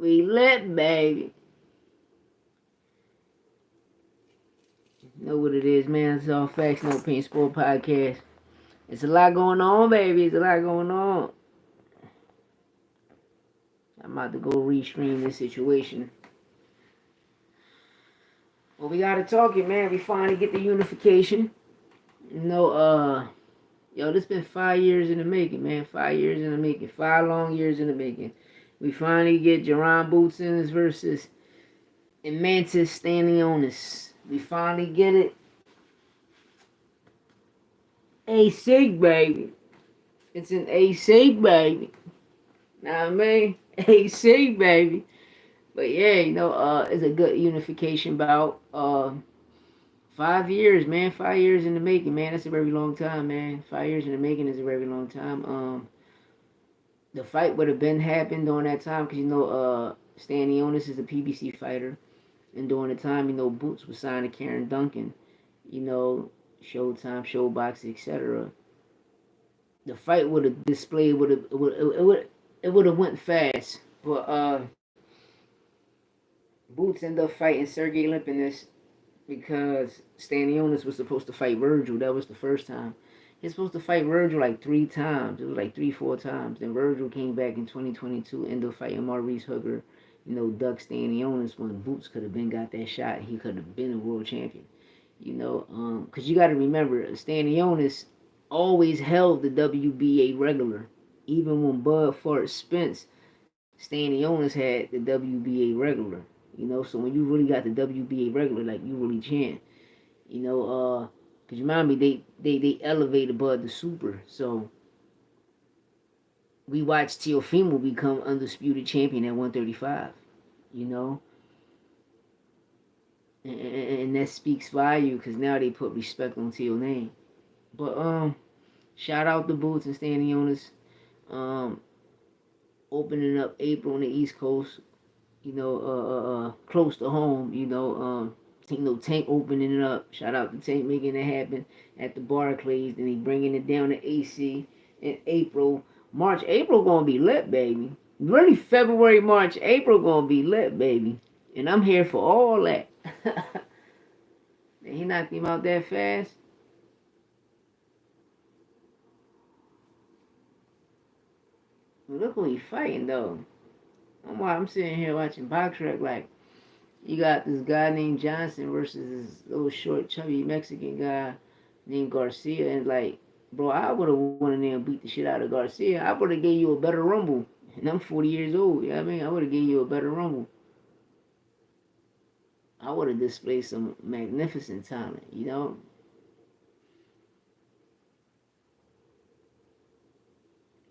We lit, baby. Know what it is, man. It's all facts, no pain, sport podcast. It's a lot going on, baby. It's a lot going on. I'm about to go restream this situation. Well, we gotta talk it, man. We finally get the unification. Yo, this been 5 years in the making, man. 5 years in the making. 5 long years in the making. We finally get Jaron Boots Ennis versus Eimantas Stanionis. We finally get it. A-Sig, baby. It's an A-Sig, baby. Know what I mean? A-Sig, baby. But yeah, it's a good unification bout. 5 years, man. 5 years in the making, man. That's a very long time, man. 5 years in the making is a very long time. The fight would have been happened during that time because Stanionis is a PBC fighter, and during the time, Boots was signed to Karen Duncan, Showtime, Showbox, etc. The fight would have displayed it would have went fast, but Boots ended up fighting Sergey Limpinis because Stanionis was supposed to fight Virgil. That was the first time. He was supposed to fight Virgil like 3 times. It was like 3-4 times. Then Virgil came back in 2022, ended up fighting Maurice Hooker, Doug Stanionis, when Boots could have been got that shot. He could have been a world champion. Because you got to remember, Stanionis always held the WBA regular. Even when Bud fought Spence, Stanionis had the WBA regular. So when you really got the WBA regular, like, you really champ. Because you remind me, they elevated Bud to super. So we watched Teofimo become undisputed champion at 135. And that speaks value because now they put respect on Teo's name. But shout out to Boots and Stanionis. Opening up April on the East Coast. Close to home. Tank opening it up. Shout out to Tank making it happen at the Barclays. Then he bringing it down to AC in April. April gonna be lit, baby. Really, February, March, April gonna be lit, baby. And I'm here for all that. He knocked him out that fast. Look who he fighting, though. I'm sitting here watching Box Rec, like, you got this guy named Johnson versus this little short, chubby Mexican guy named Garcia. And, like, bro, I would have won in there and beat the shit out of Garcia. I would have gave you a better rumble. And I'm 40 years old, you know what I mean? I would have gave you a better rumble. I would have displayed some magnificent talent,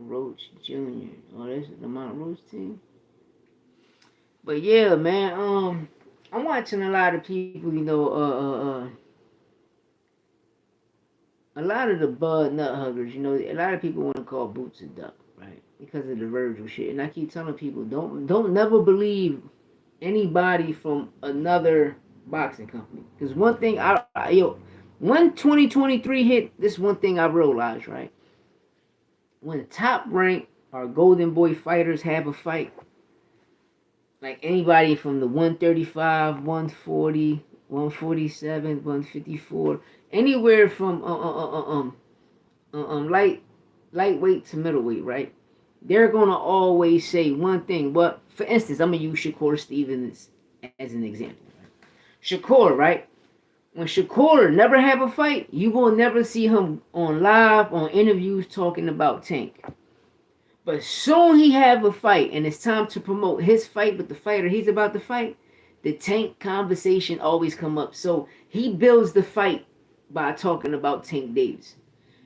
Roach Jr. Oh, that's the Mount Roach team. But yeah, man, I'm watching a lot of people, a lot of the Bud Nut Huggers, a lot of people want to call Boots a duck, right? Because of the Virgil shit. And I keep telling people, don't never believe anybody from another boxing company. Because one thing when 2023 hit, this one thing I realized, right? When top rank or golden boy fighters have a fight, like anybody from the 135, 140, 147, 154, anywhere from lightweight to middleweight, right? They're gonna always say one thing. But for instance, I'm gonna use Shakur Stevens as an example. Shakur, right? When Shakur never have a fight, you will never see him on live, on interviews talking about Tank. But soon he have a fight, and it's time to promote his fight with the fighter he's about to fight. The Tank conversation always come up. So he builds the fight by talking about Tank Davis.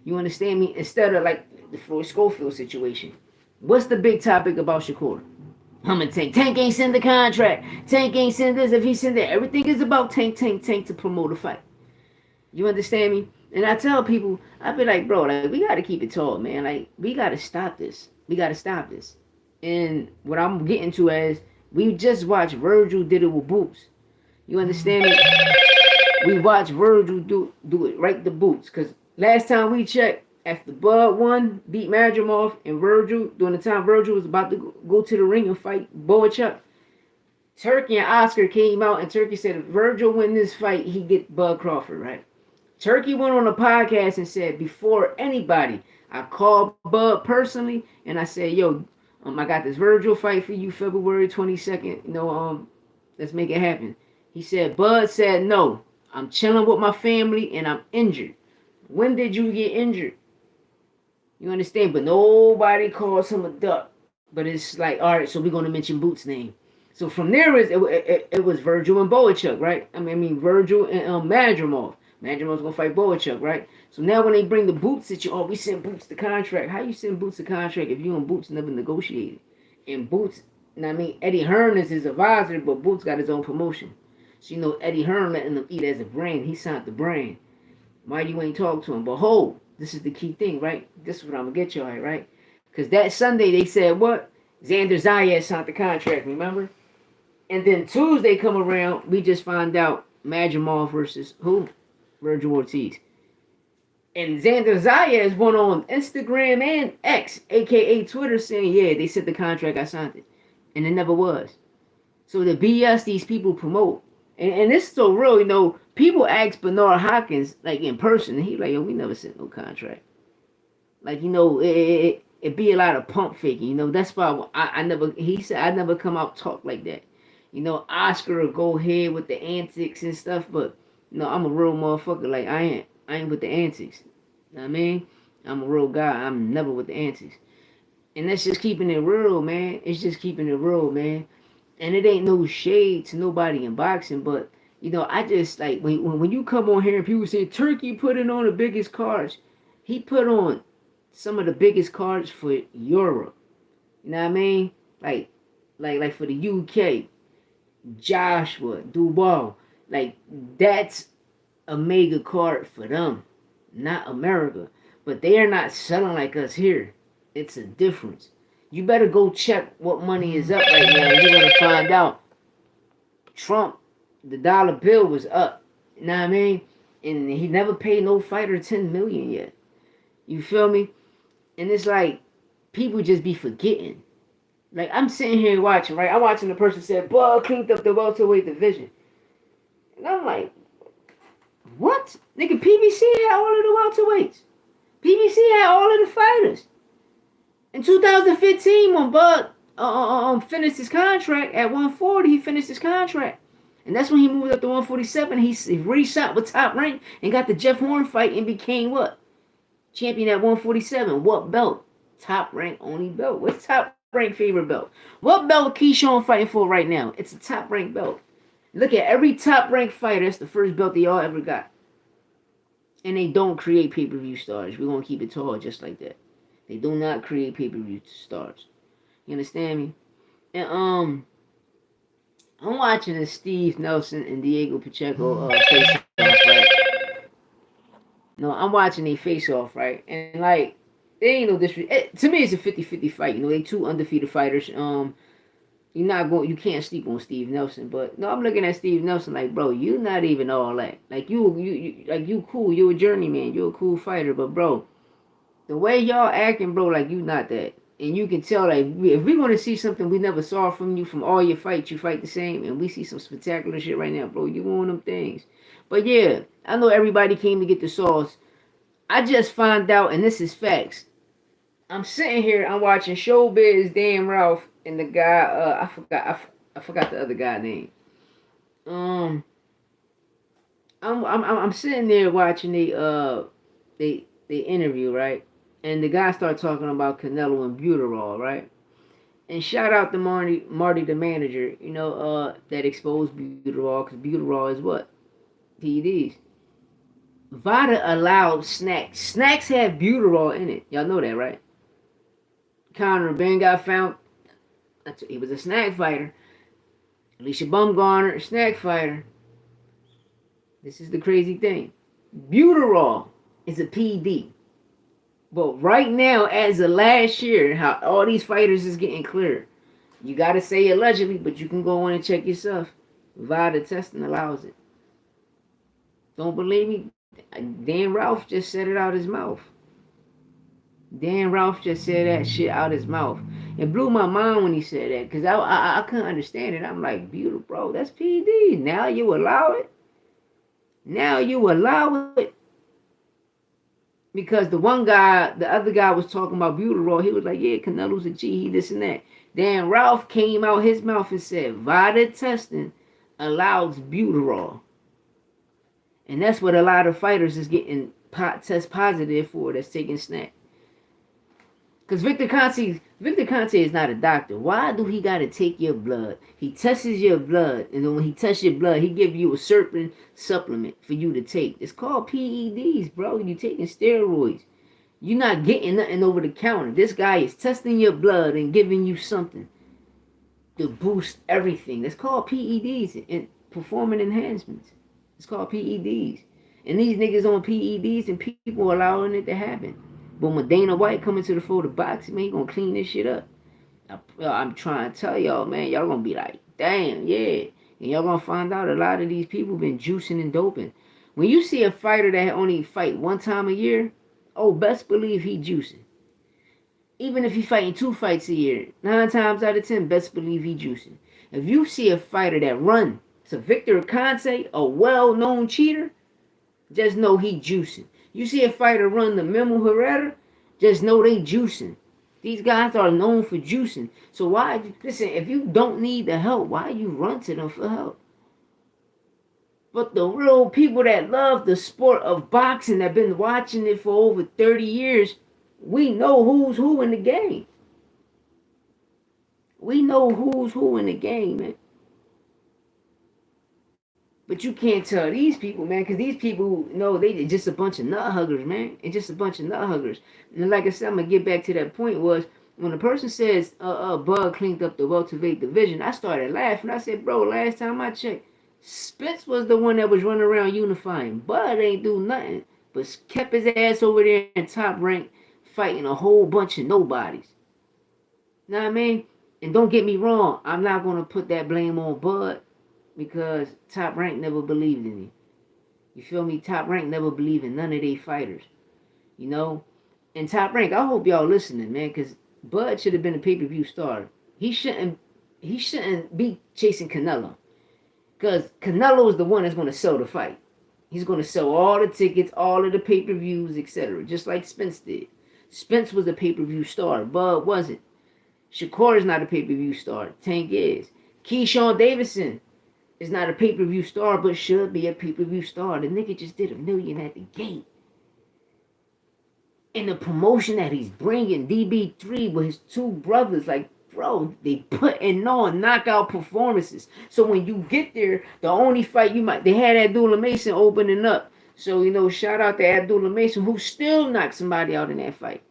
You understand me? Instead of like the Floyd Schofield situation. What's the big topic about Shakur? I'm gonna Tank. Tank ain't send the contract. Tank ain't send this. If he send that, everything is about Tank to promote a fight. You understand me? And I tell people, I be like, bro, like, we gotta keep it tall, man. Like, we gotta stop this. We gotta stop this. And what I'm getting to is, we just watched Virgil did it with Boots. You understand me? We watched Virgil do it right to Boots. Because last time we checked, after Bud won, beat Madrimov, and Virgil, during the time Virgil was about to go to the ring and fight Boachuk, Turkey and Oscar came out, and Turkey said if Virgil win this fight, he get Bud Crawford, right? Turkey went on a podcast and said, before anybody, I called Bud personally and I said, yo, I got this Virgil fight for you February 22nd. Let's make it happen. He said, Bud said, no, I'm chilling with my family and I'm injured. When did you get injured? You understand? But nobody calls him a duck. But it's like, all right, so we're going to mention Boots' name. So from there, it was Virgil and Boachuk, right? I mean Virgil and Madrimov. Madrimov's going to fight Boachuk, right? So now when they bring the Boots at you, oh, we sent Boots the contract. How you send Boots the contract if you and Boots never negotiated? And Boots, Eddie Hearn is his advisor, but Boots got his own promotion. So, Eddie Hearn letting them eat as a brand. He signed the brand. Why you ain't talk to him? But hold, this is the key thing, right? This is what I'm going to get y'all at, right? Because that Sunday they said what? Xander Zayas signed the contract, remember? And then Tuesday come around, we just find out Madrimov versus who? Virgil Ortiz. And Xander Zayas went on Instagram and X, a.k.a. Twitter, saying, yeah, they said the contract, I signed it. And it never was. So the BS these people promote. And this is so real, people ask Bernard Hopkins, like, in person, and he like, yo, we never sent no contract. Like, it be a lot of pump faking, that's why he said, I never come out talk like that. Oscar will go ahead with the antics and stuff, but, I'm a real motherfucker. Like, I ain't with the antics. You know what I mean? I'm a real guy. I'm never with the antics. And that's just keeping it real, man. It's just keeping it real, man. And it ain't no shade to nobody in boxing, but, I just, like, when you come on here and people say, Turkey put it on the biggest cards, he put on some of the biggest cards for Europe. You know what I mean? Like for the UK, Joshua, Dubois. Like, that's a mega card for them, not America. But they are not selling like us here. It's a difference. You better go check what money is up right now. You're going to find out. Trump, the dollar bill was up. You know what I mean? And he never paid no fighter $10 million yet. You feel me? And it's like, people just be forgetting. Like, I'm sitting here watching, right? I'm watching the person say, Bud cleaned up the welterweight division. And I'm like, what? Nigga, PBC had all of the welterweights. PBC had all of the fighters. In 2015, when Bud finished his contract at 140, he finished his contract. And that's when he moved up to 147. He re-shot with Top Rank and got the Jeff Horn fight and became what? Champion at 147. What belt? Top Rank only belt. What's Top Rank favorite belt? What belt Keyshawn fighting for right now? It's a Top Rank belt. Look at every Top Rank fighter. That's the first belt they all ever got. And they don't create pay-per-view stars. We're going to keep it tall just like that. They do not create pay-per-view stars. You understand me? And I'm watching the Steve Nelson and Diego Pacheco face-off, right? No, I'm watching a face-off, right? And, like, they ain't no disrespect. To me, it's a 50-50 fight. They two undefeated fighters. You can't sleep on Steve Nelson, but no, I'm looking at Steve Nelson like, bro, you not even all that. Like you cool, you a journeyman, you a cool fighter, but bro, the way y'all acting, bro, like you not that. And you can tell, like, if we're gonna see something we never saw from you from all your fights, you fight the same, and we see some spectacular shit right now, bro. You one of them things. But yeah, I know everybody came to get the sauce. I just found out, and this is facts. I'm sitting here, I'm watching Showbiz, Dan Ralph, and the guy, I forgot the other guy's name. I'm sitting there watching the interview, right? And the guy started talking about Canelo and Buterol, right? And shout out to Marty the manager, that exposed Buterol, because Buterol is what? PEDs. Vada allowed snacks. Snacks have Buterol in it. Y'all know that, right? Conor Ben got found. He was a snack fighter. Alicia Bumgarner, a snack fighter. This is the crazy thing. Buterol is a PD. But right now, as of last year, how all these fighters is getting cleared. You got to say allegedly, but you can go in and check yourself. Vada testing allows it. Don't believe me? Dan Ralph just said it out his mouth. Dan Ralph just said that shit out his mouth. It blew my mind when he said that because I couldn't understand it. I'm like, beautiful, bro, that's PED. Now you allow it? Now you allow it? Because the other guy was talking about Butyrol. He was like, yeah, Canelo's a G, he this and that. Dan Ralph came out his mouth and said, Vada testing allows Butyrol. And that's what a lot of fighters is getting test positive for that's taking snack. Because Victor Conte is not a doctor. Why do he got to take your blood? He tests your blood, and then when he tests your blood, he gives you a certain supplement for you to take. It's called PEDs, bro. You taking steroids. You're not getting nothing over the counter. This guy is testing your blood and giving you something to boost everything. That's called PEDs and performance enhancements. It's called PEDs. And these niggas on PEDs and people allowing it to happen. But when Dana White coming to the floor to box, man, he gonna clean this shit up. I'm trying to tell y'all, man, y'all gonna be like, damn, yeah. And y'all gonna find out a lot of these people been juicing and doping. When you see a fighter that only fight one time a year, oh, best believe he juicing. Even if he fighting 2 fights a year, 9 times out of 10, best believe he juicing. If you see a fighter that run to Victor Conte, a well-known cheater, just know he juicing. You see a fighter run the Memo Herrera, just know they juicing. These guys are known for juicing. So why, listen, if you don't need the help, why you run to them for help? But the real people that love the sport of boxing, that been watching it for over 30 years, we know who's who in the game. We know who's who in the game, man. But you can't tell these people, man, because these people know they just a bunch of nut huggers, man. It's just a bunch of nut huggers. And like I said, I'm going to get back to that point was when a person says, Bud cleaned up the welterweight division, I started laughing. I said, bro, last time I checked, Spence was the one that was running around unifying. Bud ain't do nothing, but kept his ass over there in Top Rank fighting a whole bunch of nobodies. Know what I mean? And don't get me wrong, I'm not going to put that blame on Bud. Because Top Rank never believed in him. You feel me? Top Rank never believed in none of their fighters. You know? And Top Rank, I hope y'all listening, man, because Bud should have been a pay-per-view star. He shouldn't be chasing Canelo. Because Canelo is the one that's going to sell the fight. He's going to sell all the tickets, all of the pay-per-views, etc. Just like Spence did. Spence was a pay-per-view star. Bud wasn't. Shakur is not a pay-per-view star. Tank is. Keyshawn Davidson is not a pay-per-view star, but should be a pay-per-view star. The nigga just did $1 million at the gate. And the promotion that he's bringing, DB3 with his 2 brothers, like, bro, they putting on knockout performances. So when you get there, the only fight they had Abdullah Mason opening up. So, you know, shout out to Abdullah Mason, who still knocked somebody out in that fight.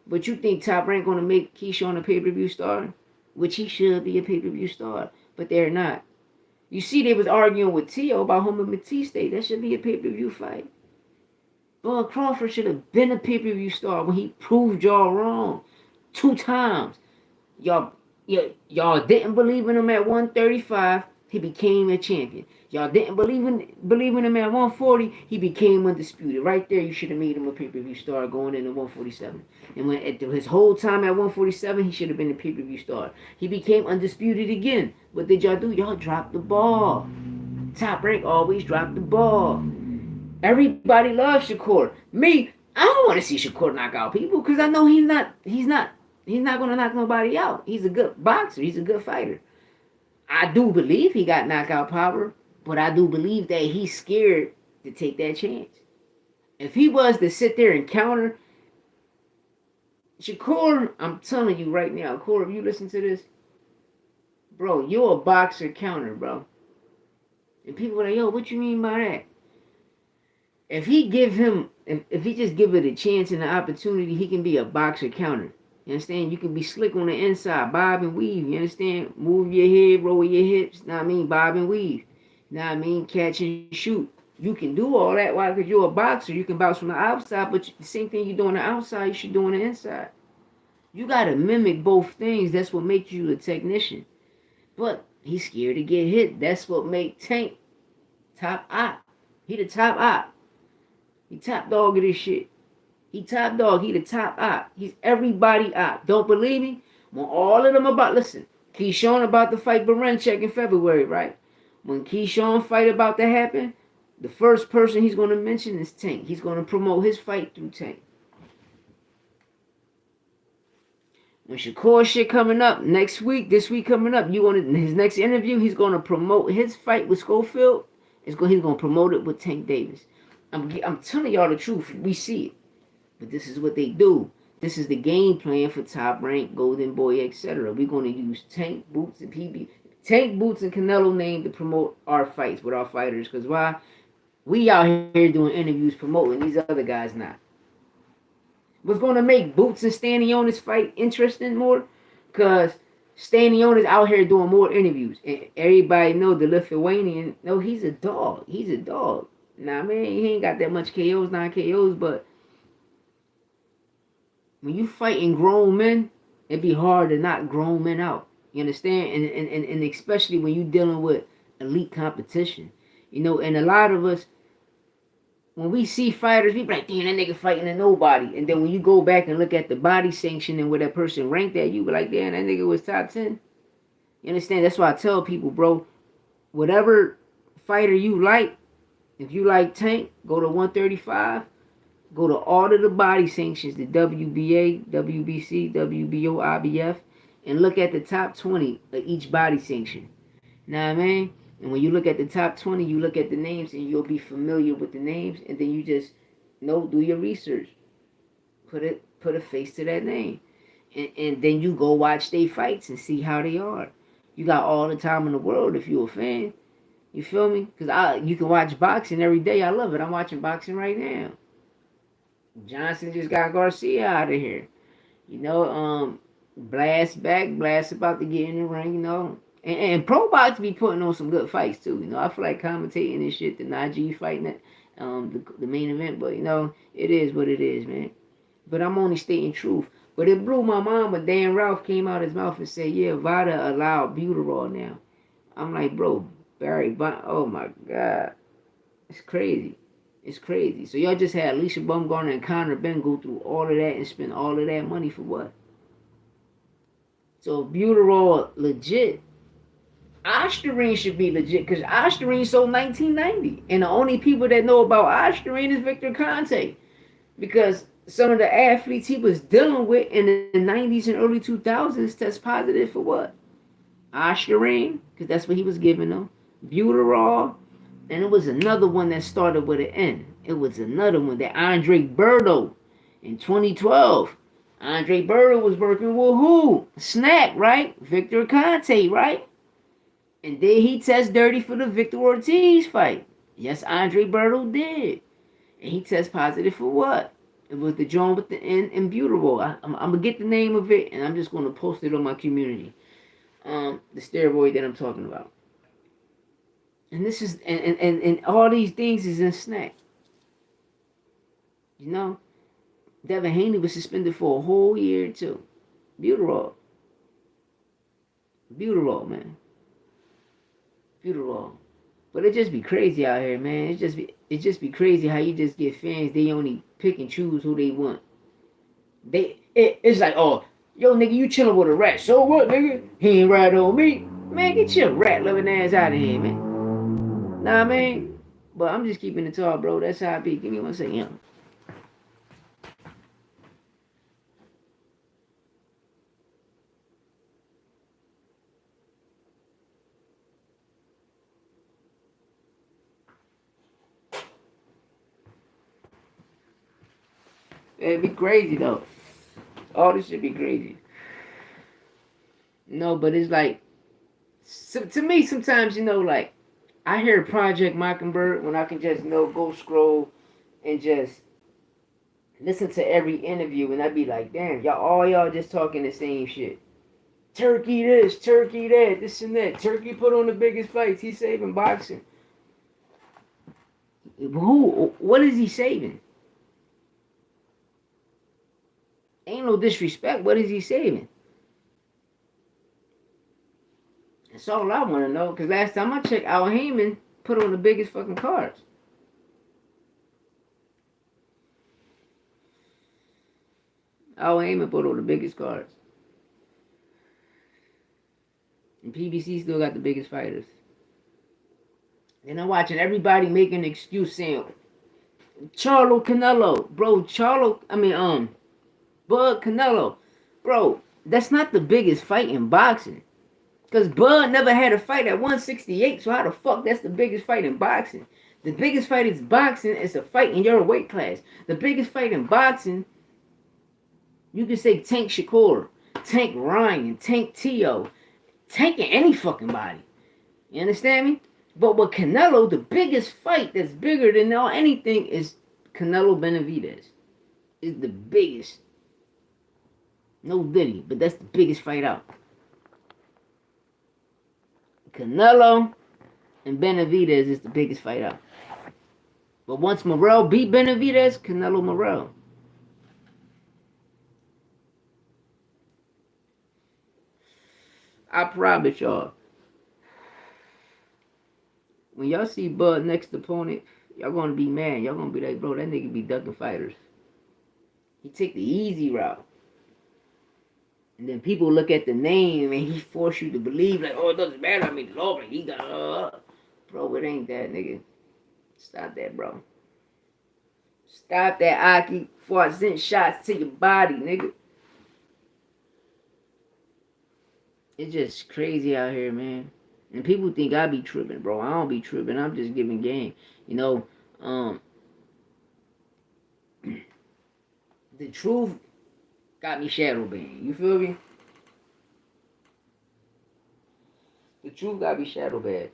But you think Top Rank gonna make Keyshawn a pay-per-view star? Which he should be a pay-per-view star, but they're not. You see, they was arguing with Tio about Homer Batiste. That should be a pay-per-view fight. Bud Crawford should have been a pay-per-view star when he proved y'all wrong 2 times. Y'all didn't believe in him at 135. He became a champion. Y'all didn't believe in him at 140. He became undisputed. Right there, you should have made him a pay-per-view star going into 147. And when at his whole time at 147, he should have been a pay-per-view star. He became undisputed again. What did y'all do? Y'all dropped the ball. Top Rank always dropped the ball. Everybody loves Shakur. Me, I don't want to see Shakur knock out people because I know he's not going to knock nobody out. He's a good boxer. He's a good fighter. I do believe he got knockout power, but I do believe that he's scared to take that chance. If he was to sit there and counter Shakur, I'm telling you right now, Shakur, if you listen to this, bro, you're a boxer counter, bro. And people are like, yo, what you mean by that? If he just give it a chance and an opportunity, he can be a boxer counter. You understand? You can be slick on the inside, bob and weave. You understand? Move your head, roll your hips. Know what I mean? Bob and weave. Know what I mean? Catch and shoot. You can do all that. Why? Because you're a boxer. You can bounce from the outside, but the same thing you do on the outside, you should do on the inside. You got to mimic both things. That's what makes you a technician. But he's scared to get hit. That's what makes Tank top op. He the top op. He top dog of this shit. He top dog. He the top op. He's everybody op. Don't believe me? When all of them about, listen, Keyshawn about to fight Barenchek in February, right? When Keyshawn fight about to happen, the first person he's going to mention is Tank. He's going to promote his fight through Tank. When Shakur shit coming up next week, this week coming up, his next interview, he's going to promote his fight with Schofield. He's going to promote it with Tank Davis. I'm telling y'all the truth. We see it. But this is what they do. This is the game plan for Top Rank, Golden Boy, etc. We're going to use Tank, Boots, and PB. Tank, Boots, and Canelo name to promote our fights with our fighters. Because why? We out here doing interviews promoting. These other guys not. What's going to make Boots and Stanionis fight interesting more? Because Stanionis out here doing more interviews. And everybody know the Lithuanian, no, he's a dog. He's a dog. Nah, man, he ain't got that much KOs, 9 KOs, but when you fighting grown men, it'd be hard to knock grown men out. You understand? And especially when you dealing with elite competition. You know, and a lot of us, when we see fighters, we be like, damn, that nigga fighting to nobody. And then when you go back and look at the body sanction and where that person ranked at, you be like, damn, that nigga was top 10. You understand? That's why I tell people, bro, whatever fighter you like, if you like Tank, go to 135. Go to all of the body sanctions, the WBA, WBC, WBO, IBF, and look at the top 20 of each body sanction. Know what I mean? And when you look at the top 20, you look at the names and you'll be familiar with the names, and then you just do your research. Put a face to that name. And then you go watch their fights and see how they are. You got all the time in the world if you're a fan. You feel me? Because you can watch boxing every day. I love it. I'm watching boxing right now. Johnson just got Garcia out of here. You know, Blast back. Blast about to get in the ring, you know. And Pro Box be putting on some good fights, too. You know, I feel like commentating and shit, the Najee fighting it, the main event. But, you know, it is what it is, man. But I'm only stating truth. But it blew my mind when Dan Ralph came out his mouth and said, yeah, Vada allowed Butyrol now. I'm like, bro, oh my God. It's crazy. It's crazy. So y'all just had Alicia Bumgarner and Conor Ben go through all of that and spend all of that money for what? So Butyrol legit, Ostarine should be legit because Ostarine sold 1990. And the only people that know about Ostarine is Victor Conte. Because some of the athletes he was dealing with in the 90s and early 2000s test positive for what? Ostarine, because that's what he was giving them. Butyrol. And it was another one that started with an N. It was another one that Andre Berto in 2012. Andre Berto was working with who? Snack, right? Victor Conte, right? And then he tested dirty for the Victor Ortiz fight. Yes, Andre Berto did. And he tested positive for what? It was the joint with the N and Butyrol. I'm going to get the name of it, and I'm just going to post it on my community. The steroid that I'm talking about. And this is, and all these things is in Snack. You know? Devin Haney was suspended for a whole year, too. Butyrol, man. Butyrol. But it just be crazy out here, man. It just be crazy how you just get fans, they only pick and choose who they want. It's like, oh, yo, nigga, you chilling with a rat. So what, nigga? He ain't right on me. Man, get your rat-loving ass out of here, man. Nah, man. But I'm just keeping it tall, bro. That's how I be. Give me 1 second. Yeah. It'd be crazy, though. All this should be crazy. No, but it's like, to me, sometimes, like, I hear Project Mockingbird when I can just, go scroll and just listen to every interview, and I'd be like, damn, all y'all just talking the same shit. Turkey this, Turkey that, this and that. Turkey put on the biggest fights. He's saving boxing. Who? What is he saving? Ain't no disrespect. What is he saving? That's all I want to know. Because last time I checked, Al Heyman put on the biggest fucking cards. Al Heyman put on the biggest cards. And PBC still got the biggest fighters. And I'm watching everybody make an excuse saying, Charlo Canelo. Bro, Bud Canelo. Bro, that's not the biggest fight in boxing. Because Bud never had a fight at 168, so how the fuck that's the biggest fight in boxing? The biggest fight in boxing is a fight in your weight class. The biggest fight in boxing, you can say Tank Shakur, Tank Ryan, Tank Tio, tanking any fucking body. You understand me? But with Canelo, the biggest fight that's bigger than anything is Canelo Benavidez. Is the biggest. No Diddy, but that's the biggest fight out. Canelo and Benavidez is the biggest fight out. But once Morrell beat Benavidez, Canelo Morrell. I promise y'all, when y'all see Bud next opponent, y'all gonna be mad. Y'all gonna be like, bro, that nigga be ducking fighters. He take the easy route. And then people look at the name and he force you to believe like, oh, it doesn't matter. I mean, the law, but he got bro, it ain't that, nigga. Stop that, bro. Stop that, Aki, before I send shots to your body, nigga. It's just crazy out here, man. And people think I be tripping, bro. I don't be tripping. I'm just giving game. You know, the truth got me shadow banned. You feel me? The truth got me shadow banned.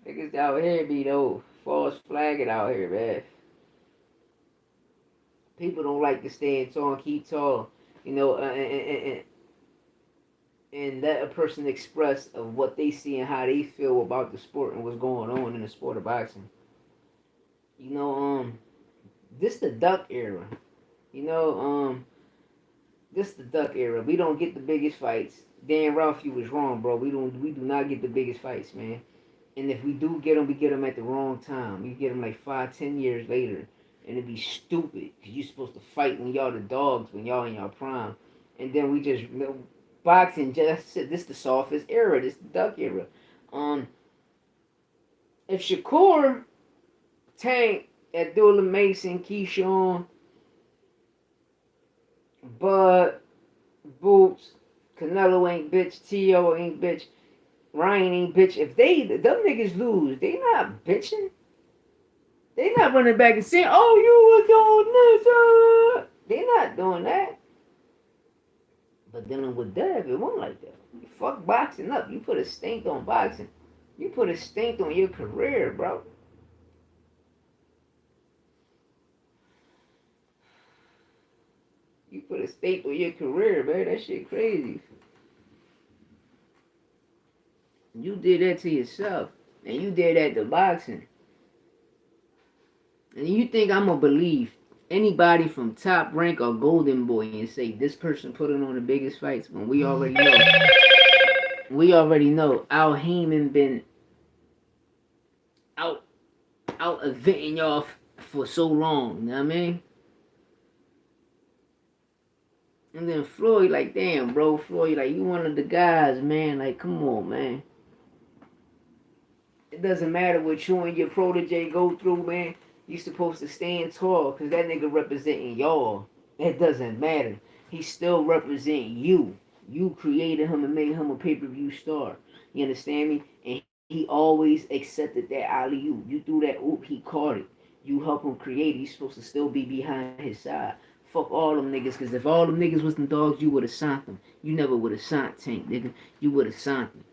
Niggas out here be though false flagging out here, man. People don't like to stand tall and keep tall. You know, and let a person express of what they see and how they feel about the sport and what's going on in the sport of boxing. You know, this the duck era. You know, this the duck era. We don't get the biggest fights. Dan Ralph, you was wrong, bro. We do not get the biggest fights, man. And if we do get them, we get them at the wrong time. We get them like 5-10 years later. And it'd be stupid. Because you're supposed to fight when y'all the dogs, when y'all in y'all prime. And then we just, boxing, just this the softest era. This the duck era. If Shakur, Tank, Abdullah Mason, Keyshawn, Bud, Boots, Canelo ain't bitch, Tio ain't bitch, Ryan ain't bitch. If them niggas lose, they not bitching. They not running back and saying, oh, you was on this. They not doing that. But dealing with Dev, it wasn't like that. You fuck boxing up. You put a stink on boxing. You put a stink on your career, bro. You put a stake on your career, man. That shit crazy. You did that to yourself. And you did that to boxing. And you think I'm going to believe anybody from Top Rank or Golden Boy and say this person put it on the biggest fights when we already know. We already know Al Heyman been out eventing y'all for so long. You know what I mean? And then Floyd, like, damn, bro, Floyd, like, you one of the guys, man. Like, come on, man. It doesn't matter what you and your protege go through, man. You supposed to stand tall, because that nigga representing y'all. That doesn't matter. He still representing you. You created him and made him a pay-per-view star. You understand me? And he always accepted that alley-oop. You threw that oop, he caught it. You help him create it. He's supposed to still be behind his side. Fuck all them niggas, because if all them niggas was them dogs, you would have signed them. You never would have signed Tank, nigga. You would have signed them.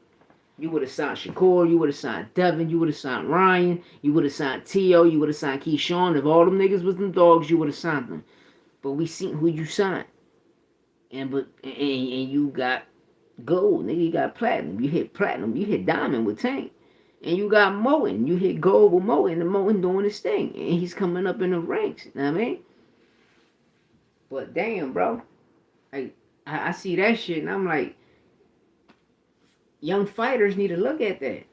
You would have signed Shakur, you would have signed Devin, you would have signed Ryan, you would have signed Tio, you would have signed Keyshawn. If all them niggas was them dogs, you would have signed them. But we seen who you signed. And you got gold, nigga. You got platinum. You hit platinum. You hit diamond with Tank. And you got Moen. You hit gold with Moen. And Moen doing his thing. And he's coming up in the ranks. You know what I mean? But damn, bro. I see that shit and I'm like, young fighters need to look at that.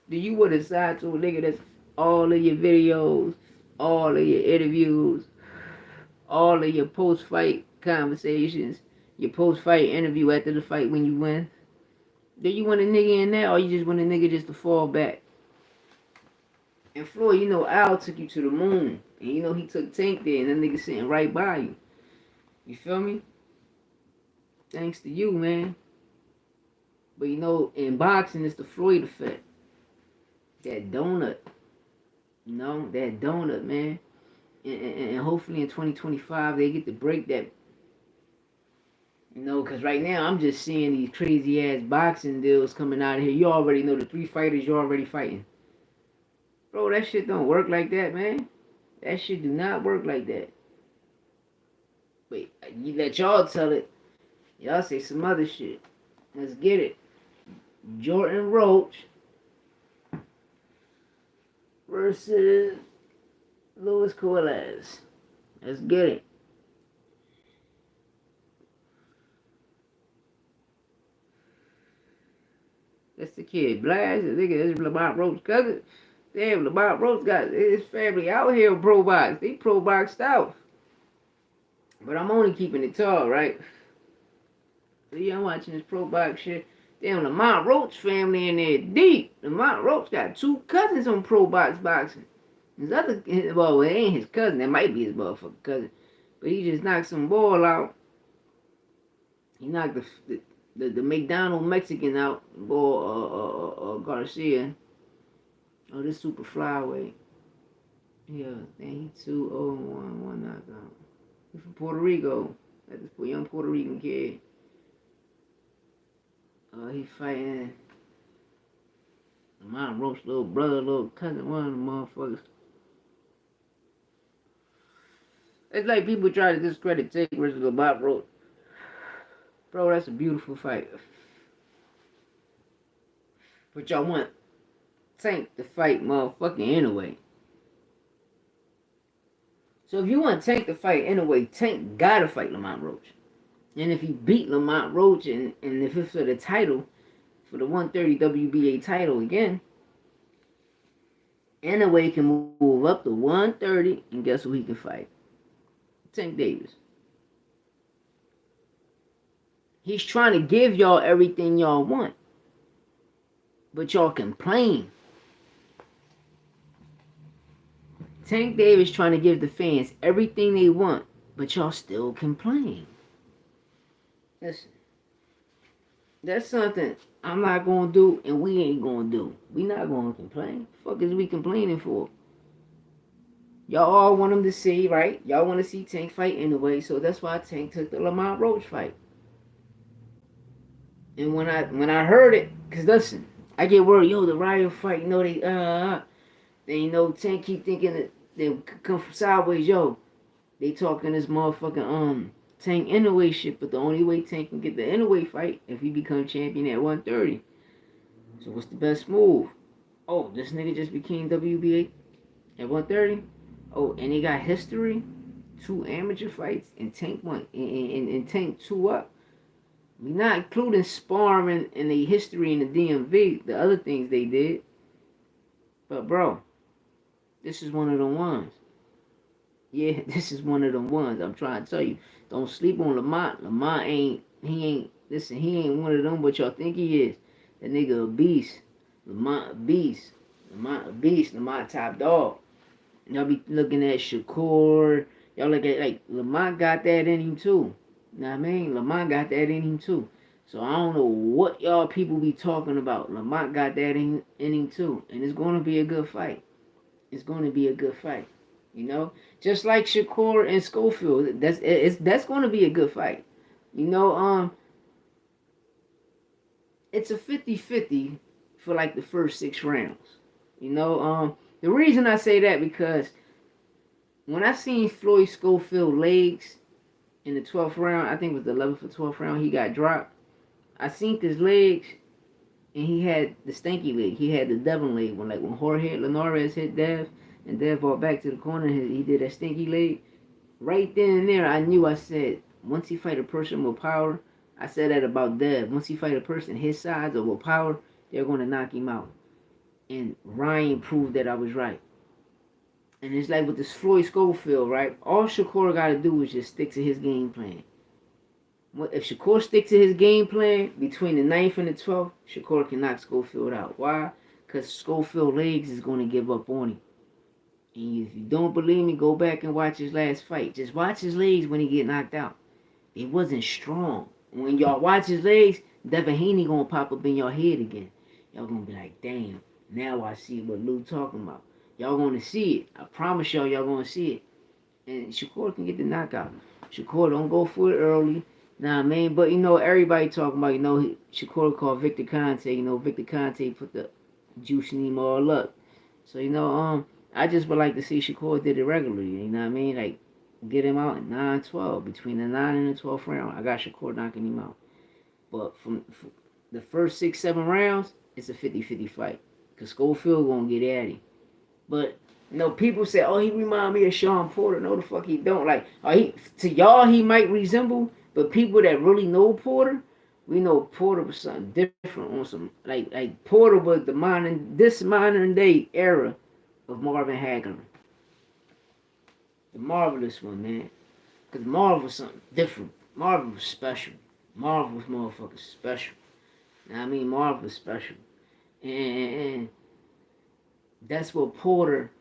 Do you would have signed to a nigga that's all of your videos, all of your interviews, all of your post-fight conversations, your post-fight interview after the fight when you win? Do you want a nigga in there, or you just want a nigga just to fall back? And Floyd, you know, Al took you to the moon. And you know he took Tank there, and that nigga sitting right by you. You feel me? Thanks to you, man. But you know, in boxing, it's the Floyd effect. That donut. You know, that donut, man. And hopefully in 2025, they get to break that. You know, because right now, I'm just seeing these crazy-ass boxing deals coming out of here. You already know the 3 fighters you're already fighting. Bro, that shit don't work like that, man. That shit do not work like that. Wait, you let y'all tell it. Y'all say some other shit. Let's get it. Jordan Roach versus Luis Cortez. Let's get it. That's the kid. Blast. I think it's Lamont Roach's cousin. Damn, Lamont Roach got his family out here in pro box. They pro boxed out. But I'm only keeping it tall, right? So yeah, I'm watching this pro box shit. Damn, Lamont Roach family in there deep. Lamont Roach got 2 cousins on pro box boxing. His other, well, it ain't his cousin. That might be his motherfucking cousin. But he just knocked some ball out. He knocked the McDonald Mexican out, boy, Garcia. Oh, this super flyweight. Yeah, then he 2-0-1, 1 knockout. He from Puerto Rico. That's this young Puerto Rican kid. He fighting Lamont Roach's little brother, little cousin, one of the motherfuckers. It's like people try to discredit Tank versus Lamont Roach. Bro, that's a beautiful fight. But y'all want Tank to fight motherfucking anyway. So if you want Tank to fight anyway, Tank gotta fight Lamont Roach. And if he beat Lamont Roach and if it's for the title, for the 130 WBA title again, anyway can move up to 130, and guess who he can fight? Tank Davis. He's trying to give y'all everything y'all want. But y'all complain. Tank Davis trying to give the fans everything they want, but y'all still complain. Listen, that's something I'm not going to do, and we ain't going to do. We not going to complain. The fuck is we complaining for? Y'all all want him to see, right? Y'all want to see Tank fight anyway, so that's why Tank took the Lamont Roach fight. And when I heard it, because listen, I get worried, yo, the Riot fight, you know, then you know, Tank keep thinking that they come from sideways, yo. They talking this motherfucking, Tank anyway shit, but the only way Tank can get the anyway fight if he become champion at 130. So what's the best move? Oh, this nigga just became WBA at 130. Oh, and he got history, 2 amateur fights, and Tank won, and Tank 2 up. We not including sparring and the history in the DMV, the other things they did. But bro, this is one of the ones. Yeah, this is one of them ones. I'm trying to tell you. Don't sleep on Lamont. Lamont ain't one of them, but y'all think he is. That nigga a beast. Lamont a beast. Lamont a beast. Lamont top dog. Y'all be looking at Shakur. Y'all look at, like, Lamont got that in him too. You know what I mean? Lamont got that in him too. So I don't know what y'all people be talking about. Lamont got that in him too. And it's going to be a good fight. It's going to be a good fight. You know, just like Shakur and Schofield, that's going to be a good fight. You know, it's a 50-50 for like the first 6 rounds. You know, the reason I say that because when I seen Floyd Schofield legs in the 12th round, I think it was the 11th or 12th round, he got dropped. I seen his legs, and he had the stanky leg. He had the Devon leg when Jorge Linares hit Dev. And Dev brought back to the corner. He did that stinky leg. Right then and there, I knew. I said, once he fight a person with power, I said that about Dev. Once he fight a person his size or with power, they're going to knock him out. And Ryan proved that I was right. And it's like with this Floyd Schofield, right? All Shakur got to do is just stick to his game plan. If Shakur sticks to his game plan between the 9th and the 12th, Shakur can knock Schofield out. Why? Because Schofield legs is going to give up on him. And if you don't believe me, go back and watch his last fight. Just watch his legs when he get knocked out. It wasn't strong. When y'all watch his legs, Devin Haney gonna pop up in your head again. Y'all gonna be like, damn, now I see what Lou talking about. Y'all gonna see it. I promise y'all gonna see it. And Shakur can get the knockout. Shakur don't go for it early. Nah, man. But, everybody talking about, Shakur called Victor Conte. Victor Conte put the juice in him all up. So, I just would like to see Shakur did it regularly. You know what I mean? Like, get him out in 9-12. Between the 9 and the 12th round, I got Shakur knocking him out. But from the first 6, 7 rounds, it's a 50-50 fight. Because Schofield going to get at him. But, people say, oh, he remind me of Sean Porter. No, the fuck he don't. Like, to y'all, he might resemble. But people that really know Porter, we know Porter was something different on some, like Porter was this modern day era of Marvin Hagler. The marvelous one, man. Because Marv was something different. Marv was special. Marv was motherfucking special. I mean, Marv was special. And that's what Porter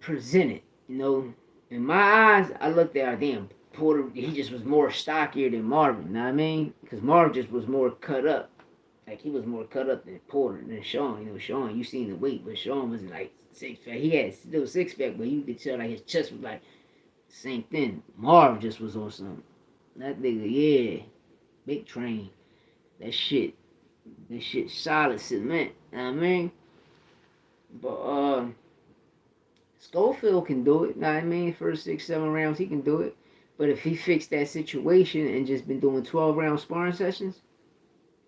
presented. In my eyes, I looked at, damn, Porter, he just was more stockier than Marvin. You know what I mean? Because Marv just was more cut up. Like, he was more cut up than Porter, than Sean. Sean, you seen the weight, but Sean wasn't like six pack. He had still six pack, but you could tell like his chest was like same thing. Marv just was on some. That nigga, yeah, big train. That shit solid cement. You know what I mean? But Schofield can do it. You know what I mean? First 6, 7 rounds, he can do it. But if he fixed that situation and just been doing 12-round sparring sessions,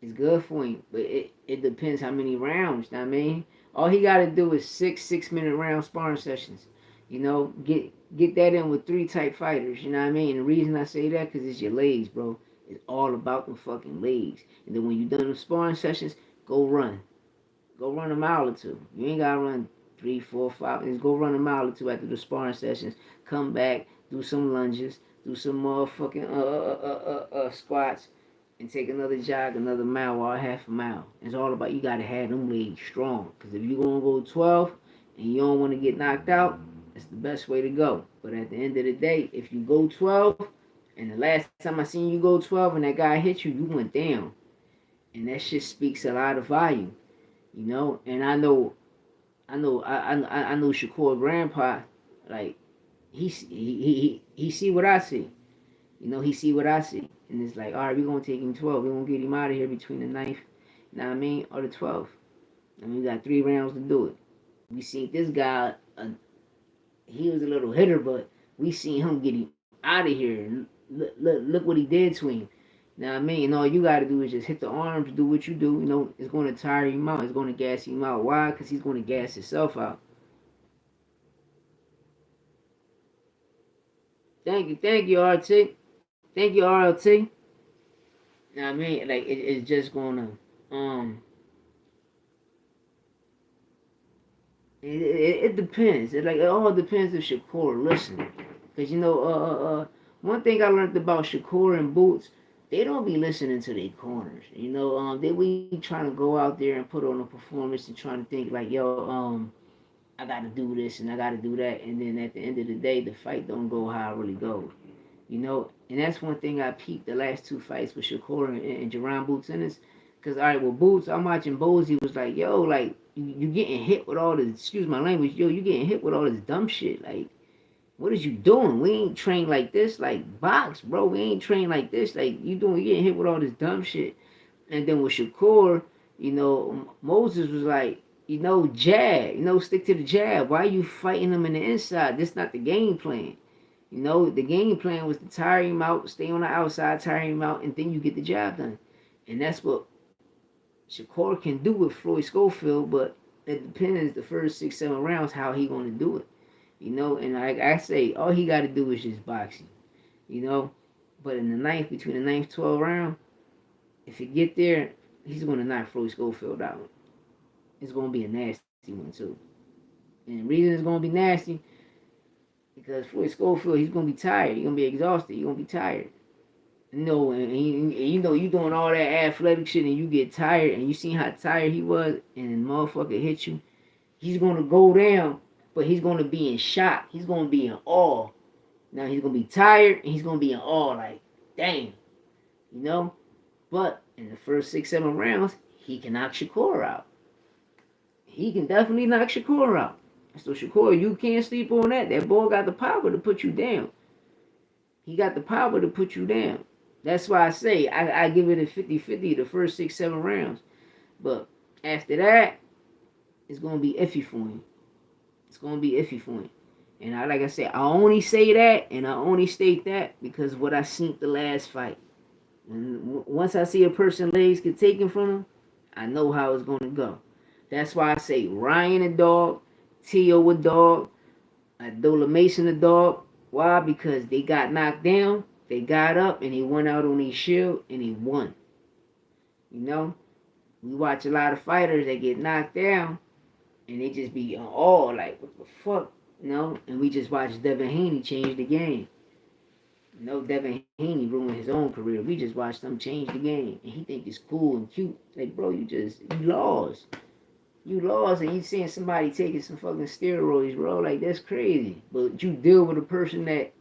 it's good for him. But it depends how many rounds. You know what I mean? All he got to do is 6-minute round sparring sessions. Get that in with 3 type fighters. You know what I mean? And the reason I say that, because it's your legs, bro. It's all about them fucking legs. And then when you done the sparring sessions, go run. Go run a mile or two. You ain't got to run 3, 4, 5 minutes. Go run a mile or two after the sparring sessions. Come back, do some lunges, do some motherfucking squats, and take another jog, another mile or half a mile. It's all about, you got to have them legs strong. Because if you're going to go 12 and you don't want to get knocked out, it's the best way to go. But at the end of the day, if you go 12, and the last time I seen you go 12 and that guy hit you, you went down. And that shit speaks a lot of volume. And I know Shakur grandpa, like, he see what I see. He see what I see. And it's like, all right, we're going to take him 12. We're going to get him out of here between the 9th, you know what I mean, or the 12th. We got 3 rounds to do it. We seen this guy, he was a little hitter, but we seen him get him out of here. Look what he did to him. You know what I mean? And all you got to do is just hit the arms, do what you do. It's going to tire him out. It's going to gas him out. Why? Because he's going to gas himself out. Thank you, RT. Thank you, RLT. You know what I mean? Like, it's just going to, it depends. It all depends if Shakur listen. Because, one thing I learned about Shakur and Boots, they don't be listening to their corners. They be trying to go out there and put on a performance and trying to think like, yo, I got to do this and I got to do that. And then at the end of the day, the fight don't go how it really goes. And that's one thing I peeped the last 2 fights with Shakur and Jaron Boots Ennis. Because, all right, with Boots, I'm watching Bozy was like, yo, like, you getting hit with all this, excuse my language, yo, you getting hit with all this dumb shit. Like, what is you doing? We ain't trained like this. Like, box, bro. We ain't trained like this. Like, you getting hit with all this dumb shit. And then with Shakur, Moses was like, jab, stick to the jab. Why are you fighting him in the inside? This not the game plan. The game plan was to tire him out, stay on the outside, tire him out, and then you get the job done. And that's what Shakur can do with Floyd Schofield, but it depends the first 6, 7 rounds how he going to do it. And like I say, all he got to do is just boxing. But in the 9th, between the 9th, 12th round, if he get there, he's going to knock Floyd Schofield out. It's going to be a nasty one, too. And the reason it's going to be nasty, because Floyd Schofield, he's gonna be tired. He's gonna be exhausted. He's gonna be tired. No, and you know you doing all that athletic shit, and you get tired, and you seen how tired he was, and the motherfucker hit you. He's gonna go down, but he's gonna be in shock. He's gonna be in awe. Now he's gonna be tired, and he's gonna be in awe, like, dang, you know. But in the first 6, 7 rounds, he can knock Shakur out. He can definitely knock Shakur out. So Shakur, you can't sleep on that. That boy got the power to put you down. He got the power to put you down. That's why I say I give it a 50-50 the first 6, 7 rounds. But after that, it's gonna be iffy for him. It's gonna be iffy for him. And like I said, I only say that and I only state that because what I seen the last fight. And once I see a person legs get taken from him, I know how it's gonna go. That's why I say Ryan a dog, Tio a dog, Adola Mason a dog. Why? Because they got knocked down, they got up, and they went out on their shield, and they won. You know? We watch a lot of fighters that get knocked down, and they just be in awe, like, what the fuck? You know? And we just watched Devin Haney change the game. You know, Devin Haney ruined his own career. We just watched him change the game, and he think it's cool and cute. Like, bro, you lost. You lost and you seeing somebody taking some fucking steroids, bro. Like, that's crazy. But you deal with a person that